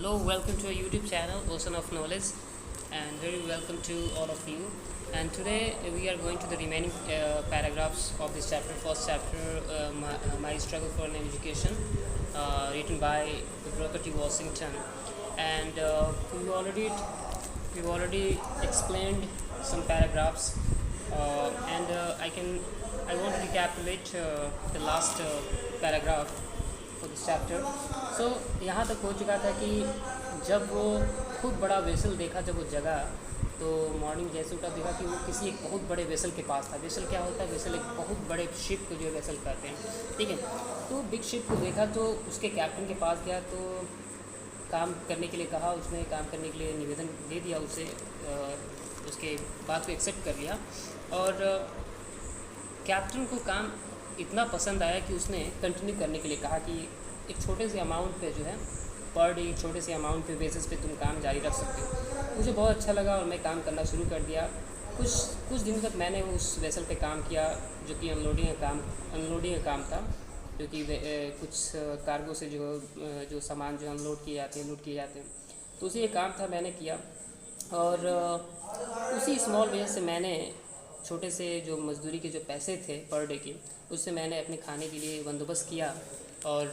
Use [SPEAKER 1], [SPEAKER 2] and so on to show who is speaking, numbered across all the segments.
[SPEAKER 1] Hello, welcome to our YouTube channel, Ocean of Knowledge, and very welcome to all of you. And today we are going to the remaining paragraphs of this chapter, first chapter, My Struggle for an Education, written by Booker T. Washington. And we've already explained some paragraphs, and I want to recapitulate the last paragraph for this chapter. So यहाँ तक हो चुका था कि जब वो खूब बड़ा वेसल देखा, जब वो जगा तो मॉर्निंग जैसे उठा देखा कि वो किसी एक बहुत बड़े वेसल के पास था। वेसल क्या होता है? वेसल एक बहुत बड़े शिप को जो वेसल कहते हैं, ठीक है। तो बिग शिप को देखा तो उसके कैप्टन के पास गया, तो काम करने के लिए कहा, उसने काम करने के लिए निवेदन दे दिया उसे, उसके बात को एक्सेप्ट कर लिया। और कैप्टन को काम इतना पसंद आया कि उसने कंटिन्यू करने के लिए कहा कि एक छोटे से अमाउंट पे जो है पर डे, छोटे से अमाउंट पे बेसिस पे तुम काम जारी रख सकते हो। मुझे बहुत अच्छा लगा और मैं काम करना शुरू कर दिया। कुछ दिनों तक मैंने उस वेसल पे काम किया, जो कि अनलोडिंग का काम था, जो कि कुछ कार्गो से जो सामान जो अनलोड किए जाते हैं, लोड किए जाते हैं, तो उसी एक काम था, मैंने किया। और उसी स्मॉल वेज से मैंने छोटे से जो मजदूरी के जो पैसे थे पर डे के, उससे मैंने अपने खाने के लिए बंदोबस्त किया। और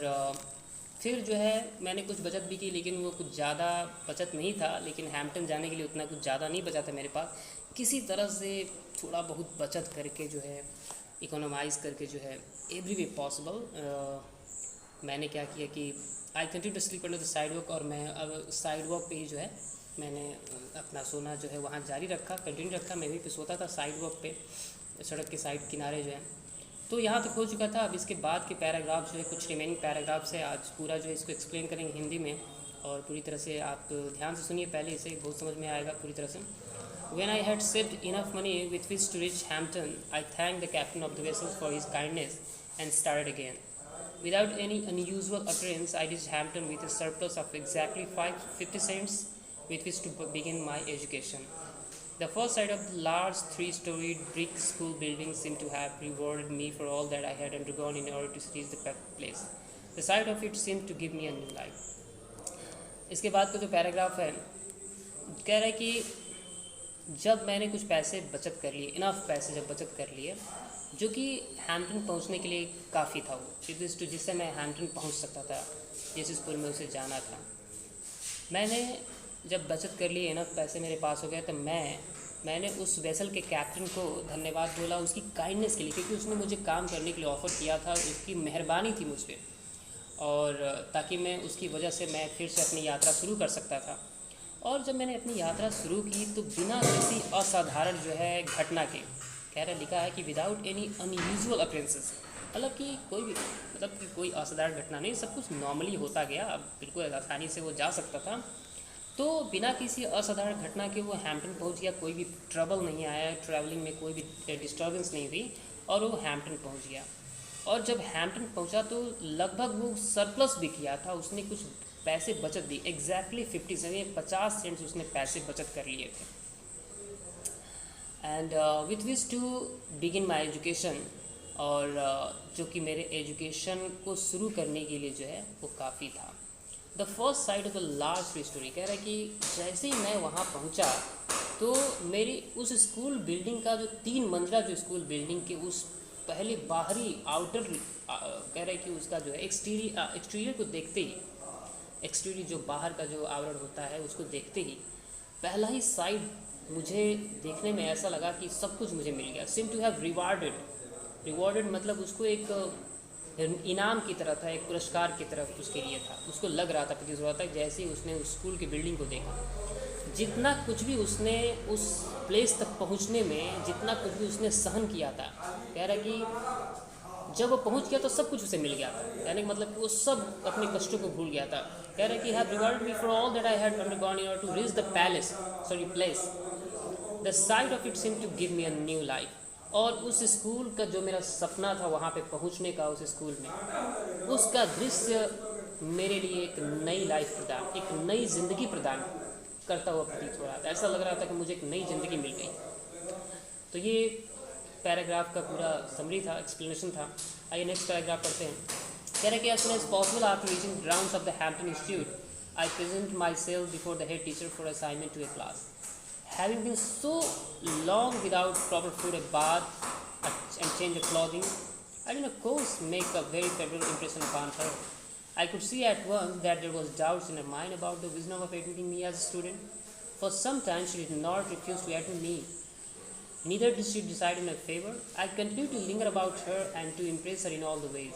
[SPEAKER 1] फिर जो है मैंने कुछ बचत भी की, लेकिन वो कुछ ज़्यादा बचत नहीं था। लेकिन हैम्पटन जाने के लिए उतना कुछ ज़्यादा नहीं बचा था मेरे पास। किसी तरह से थोड़ा बहुत बचत करके जो है, इकोनोमाइज़ करके जो है, एवरी वे पॉसिबल, मैंने क्या किया कि I continue to sleep under the sidewalk. और मैं अब साइड वॉक पे ही जो है मैंने अपना सोना जो है वहाँ जारी रखा, कंटिन्यू रखा। मैं वहीं पे सोता था साइड वॉक पे, सड़क के साइड किनारे जो है। तो यहाँ तक हो चुका था। अब इसके बाद के पैराग्राफ जो है, कुछ रिमेनिंग पैराग्राफ्स है, आज पूरा जो है इसको एक्सप्लेन करेंगे हिंदी में, और पूरी तरह से आप ध्यान से सुनिए, पहले इसे बहुत समझ में आएगा पूरी तरह से। When I had saved enough money with which to reach Hampton, I thanked the captain of the vessel for his kindness and started again. Without any unusual occurrence, I reached Hampton with a surplus of exactly 50 cents with which to begin my education. The first sight of the large three-storied brick school building seemed to have rewarded me for all that I had undergone in order to reach the place. The sight of it seemed to give me a new life. इसके बाद का जो paragraph है, कह रहा है कि जब मैंने कुछ पैसे बचत कर लिए, इनफ पैसे जब बचत कर लिए, जो कि हैम्पटन पहुंचने के लिए काफ़ी था, वो जिससे मैं हैम्पटन पहुंच सकता था, जिस स्कूल में उसे जाना था। मैंने जब बचत कर लिए, इनफ पैसे मेरे पास हो गए, तो मैंने उस वेसल के कैप्टन को धन्यवाद बोला उसकी काइंडनेस के लिए, क्योंकि उसने मुझे काम करने के लिए ऑफ़र किया था, उसकी मेहरबानी थी मुझ पर, और ताकि मैं उसकी वजह से मैं फिर से अपनी यात्रा शुरू कर सकता था। और जब मैंने अपनी यात्रा शुरू की तो बिना किसी असाधारण जो है घटना के, कह रहा लिखा है कि विदाउट एनी अनयूजुअल अक्रेंसेस, मतलब कि कोई असाधारण घटना नहीं, सब कुछ नॉर्मली होता गया। अब बिल्कुल आसानी से वो जा सकता था। तो बिना किसी असाधारण घटना के वो हैम्पटन पहुंच गया, कोई भी ट्रबल नहीं आया, ट्रैवलिंग में कोई भी डिस्टर्बेंस नहीं हुई, और वो हैम्पटन पहुंच गया। और जब हैम्पटन पहुंचा तो लगभग वो सरप्लस भी किया था, उसने कुछ पैसे बचत दी, एग्जैक्टली 50 सेंट्स उसने पैसे बचत कर लिए थे। And with which to begin my education, और जो कि मेरे एजुकेशन को शुरू करने के लिए जो है वो काफ़ी था। The first side of the large tree story, कह रहा है कि जैसे ही मैं वहाँ पहुँचा तो मेरी उस स्कूल बिल्डिंग का जो 3 मंजिला जो स्कूल बिल्डिंग के उस पहले बाहरी आउटर, कह रहा है कि उसका जो है एक्सटीरियर को देखते ही, एक्सटीरियर जो बाहर का जो आवरण होता है उसको देखते ही पहला ही साइड मुझे देखने में ऐसा लगा कि सब कुछ मुझे मिल गया। सिम टू हैव रिवॉर्डेड मतलब उसको एक इनाम की तरह था, एक पुरस्कार की तरफ उसके लिए था। उसको लग रहा था, प्रतीत हो रहा था, जैसे ही उसने उस स्कूल की बिल्डिंग को देखा, जितना कुछ भी उसने उस प्लेस तक पहुंचने में, जितना कुछ भी उसने सहन किया था, कह रहा है कि जब वो पहुंच गया तो सब कुछ उसे मिल गया था। यानी कि मतलब कि वो सब अपने कष्टों को भूल गया था। कह रहा है कि have rewarded me for all that I had undergone in order to reach the place. The sight of it seemed to give me a new life. और उस स्कूल का जो मेरा सपना था वहाँ पे पहुँचने का, उस स्कूल में, उसका दृश्य मेरे लिए एक नई लाइफ प्रदान, एक नई ज़िंदगी प्रदान करता हुआ प्रतीत हो रहा था। ऐसा लग रहा था कि मुझे एक नई ज़िंदगी मिल गई। तो ये पैराग्राफ का पूरा समरी था, एक्सप्लेनेशन था। आइए नेक्स्ट पैराग्राफ पढ़ते हैं। कह रहे कि as soon as possible after reaching the grounds of the Hampton Institute, I present myself before the head teacher for assignment to a class. Having been so long without proper food, a bath, and change of clothing, I did of course make a very favorable impression upon her. I could see at once that there was doubts in her mind about the wisdom of admitting me as a student. For some time she did not refuse to admit me. Neither did she decide in her favor. I continued to linger about her and to impress her in all the ways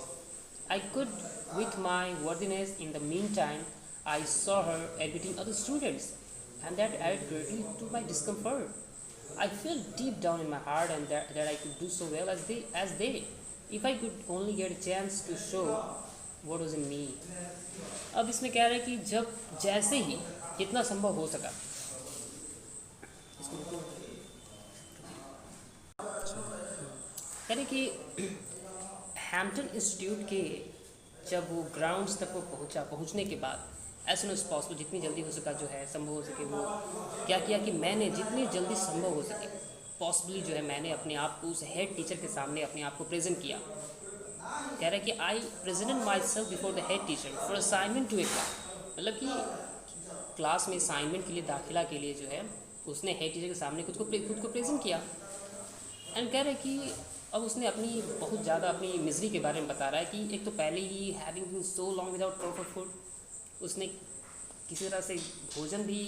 [SPEAKER 1] I could with my worthiness. In the meantime, I saw her admitting other students, and that added greatly to my discomfort. I felt deep down in my heart and that I could do so well as they, if I could only get a chance to show what was in me. अब इसमें कह रहा है कि जब जैसे ही जितना संभव हो सका, कह रहे कि हैम्पटन इंस्टीट्यूट के जब वो ग्राउंड्स तक वो पहुंचने के बाद एज सुन एज पॉसिबल, जितनी जल्दी हो सका जो है संभव हो सके, वो क्या किया कि मैंने जितनी जल्दी संभव हो सके पॉसिबली जो है मैंने अपने आप को उस हेड टीचर के सामने अपने आप को प्रेजेंट किया. कह रहा है कि I presented myself before the head teacher for assignment to a class. मतलब कि क्लास में असाइनमेंट के लिए, दाखिला के लिए जो है उसने हेड टीचर के सामने खुद को प्रेजेंट किया. एंड कह रहे हैं कि अब उसने अपनी बहुत ज़्यादा अपनी मिजरी के बारे में बता रहा है कि एक तो पहले ही having been so long without proper food, उसने किसी तरह से भोजन भी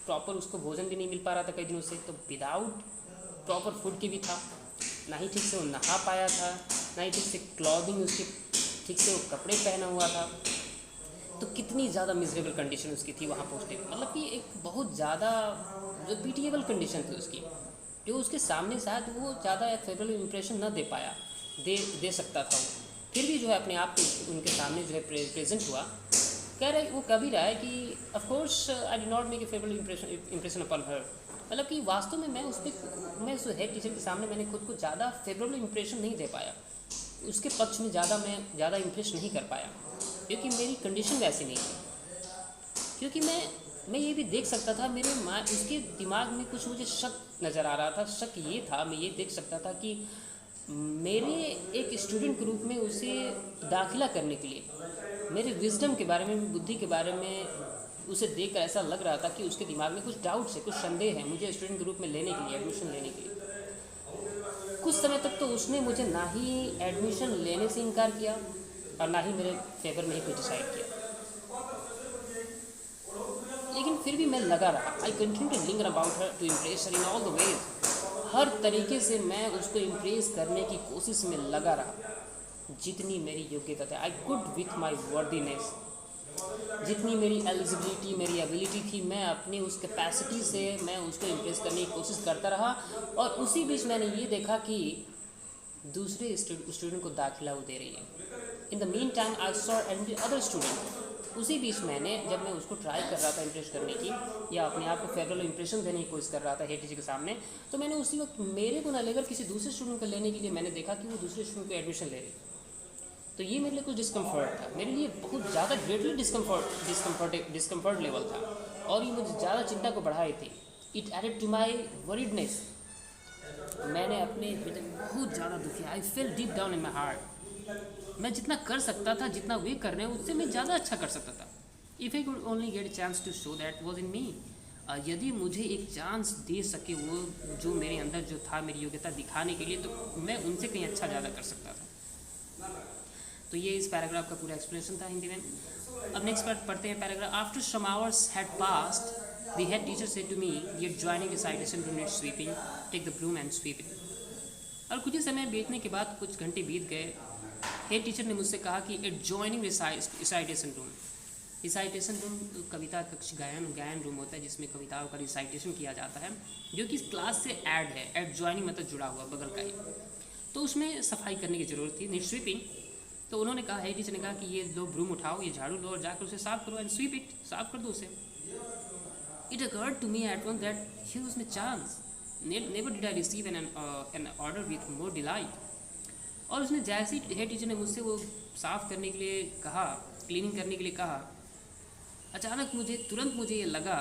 [SPEAKER 1] प्रॉपर, उसको भोजन भी नहीं मिल पा रहा था कई दिनों से, तो विदाउट प्रॉपर फूड की भी था, ना ही ठीक से वो नहा पाया था, ना ही ठीक से क्लॉथिंग उसके ठीक से वो कपड़े पहना हुआ था. तो कितनी ज़्यादा मिजरेबल कंडीशन उसकी थी वहाँ पहुँचने. मतलब कि एक बहुत ज़्यादा जो पीटिएबल कंडीशन थी उसकी, जो उसके सामने शायद वो ज़्यादा एक फेवरेबल इम्प्रेशन न दे पाया, दे सकता था वो, फिर भी जो है अपने आप को उनके सामने जो है प्रेजेंट हुआ. कह रहे वो कभी रहा है कि of course I did not make a favourable impression upon her. मतलब कि वास्तव में मैं उस हेड टीचर के सामने मैंने खुद को ज़्यादा फेवरेबल इम्प्रेशन नहीं दे पाया, उसके पक्ष में मैं ज़्यादा इम्प्रेस नहीं कर पाया, क्योंकि मेरी कंडीशन वैसी नहीं थी. क्योंकि मैं ये भी देख सकता था, उसके दिमाग में कुछ मुझे शक नज़र आ रहा था. शक ये था, मैं ये देख सकता था कि मेरे एक स्टूडेंट के रूप में उसे दाखिला करने के लिए मेरे विजडम के बारे में, बुद्धि के बारे में उसे देखकर ऐसा लग रहा था कि उसके दिमाग में कुछ डाउट्स है, कुछ संदेह है मुझे स्टूडेंट के रूप में लेने के लिए, एडमिशन लेने के लिए. कुछ समय तक तो उसने मुझे ना ही एडमिशन लेने से इनकार किया और ना ही मेरे फेवर में ही कुछ डिसाइड किया. लेकिन फिर भी मैं लगा रहा. I continue to linger about her to impress her in all the ways. हर तरीके से मैं उसको इम्प्रेस करने की कोशिश में लगा रहा जितनी मेरी योग्यता थी. I could with my worthiness, जितनी मेरी एलिजिबिलिटी, मेरी एबिलिटी थी, मैं अपनी उस कैपेसिटी से मैं उसको इम्प्रेस करने की कोशिश करता रहा. और उसी बीच मैंने ये देखा कि दूसरे स्टूडेंट को दाखिला वो दे रही है. In the mean time I saw other student. उसी बीच जब मैं उसको ट्राई कर रहा था इम्प्रेस करने की या अपने आप को फेवरेबल इंप्रेशन देने की कोशिश कर रहा था हेड टीचर के सामने, तो मैंने उसी वक्त मेरे को ना लेकर किसी दूसरे स्टूडेंट को लेने के लिए मैंने देखा कि वो दूसरे स्टूडेंट को एडमिशन ले रही. तो ये मेरे लिए कुछ डिस्कम्फर्ट था, मेरे लिए बहुत ज़्यादा ग्रेटली डिस्कम्फर्ट लेवल था, और ये मुझे ज़्यादा चिंता को बढ़ा रही थी. It added to my worriedness. मैंने अपने बहुत ज़्यादा दुखी. I feel deep down in my heart. मैं जितना कर सकता था, जितना वे कर रहे हैं उससे मैं ज़्यादा अच्छा कर सकता था. If I could only get a chance to show that was in me. यदि मुझे एक चांस दे सके वो जो मेरे अंदर जो था, मेरी योग्यता दिखाने के लिए, तो मैं उनसे कहीं अच्छा ज़्यादा कर सकता था. तो ये इस पैराग्राफ का पूरा एक्सप्लेनेशन था हिंदी में. अब नेक्स्ट पार्ट पढ़ते हैं paragraph. After some hours had passed the head teacher said to me, we are joining recitation to need sweeping, take the broom and sweep it. और कुछ ही समय बीतने के बाद, कुछ घंटे बीत गए, हेड टीचर ने मुझसे कहा कि at joining recitation room. Recitation room कविता कक्ष, गायन रूम होता है जिसमें कविताओं का रिसाइटेशन किया जाता है, जो कि क्लास से ऐड है. एट जॉइनिंग मतलब जुड़ा हुआ, बगल का ही. तो उसमें सफाई करने की ज़रूरत थी, नीड स्वीपिंग. तो उन्होंने कहा, हेड टीचर ने कहा कि ये लो ब्रूम उठाओ, ये झाड़ू लो और जाकर उसे साफ करो, एंड स्वीप इट, साफ कर दो उसे. It occurred to me at once that here was my chance. Never did I receive an order with more delight. और उसने जैसे ही हेड टीचर ने मुझसे वो साफ़ करने के लिए कहा, क्लीनिंग करने के लिए कहा, अचानक तुरंत मुझे ये लगा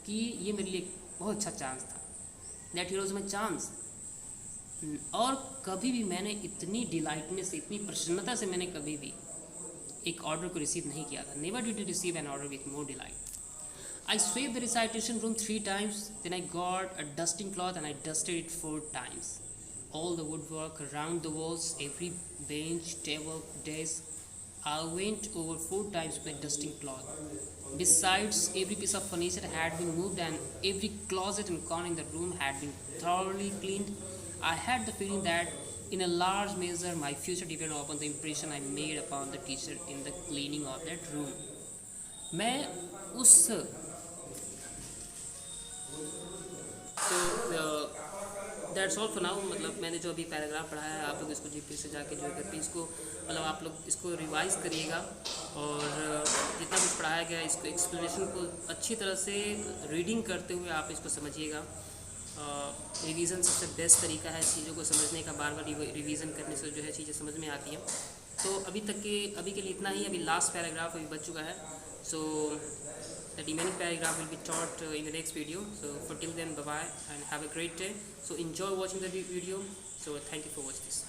[SPEAKER 1] कि ये मेरे लिए बहुत अच्छा चांस था. That here was my chance. और कभी भी मैंने इतनी डिलाइटनेस से, इतनी प्रसन्नता से मैंने कभी भी एक ऑर्डर को रिसीव नहीं किया था. Never did receive an order with more delight. I swept the recitation room 3 times, then I got a dusting cloth and I dusted it 4 times. All the woodwork around the walls, every bench, table, desk, I went over 4 times with a dusting cloth. Besides, every piece of furniture had been moved and every closet and corner in the room had been thoroughly cleaned. I had the feeling that in a large measure my future depended upon the impression I made upon the teacher in the cleaning of that room. मैं उस that's all for now. मतलब मैंने जो अभी paragraph पढ़ा है आप लोग इसको जी फिर से जाके जो है करके इसको मतलब आप लोग इसको रिवाइज़ करिएगा और जितना कुछ पढ़ाया गया इसको एक्सप्लेनेशन को अच्छी तरह से रीडिंग करते हुए आप इसको समझिएगा. रिवीजन सबसे बेस्ट तरीका है चीज़ों को समझने का. बार बार रिवीजन करने से जो है चीज़ें समझ में आती हैं. तो अभी के लिए इतना ही. अभी लास्ट पैराग्राफ अभी बच चुका है. सो the remaining paragraph will be taught in the next video. So for till then, bye bye and have a great day. So enjoy watching the video. So thank you for watching this.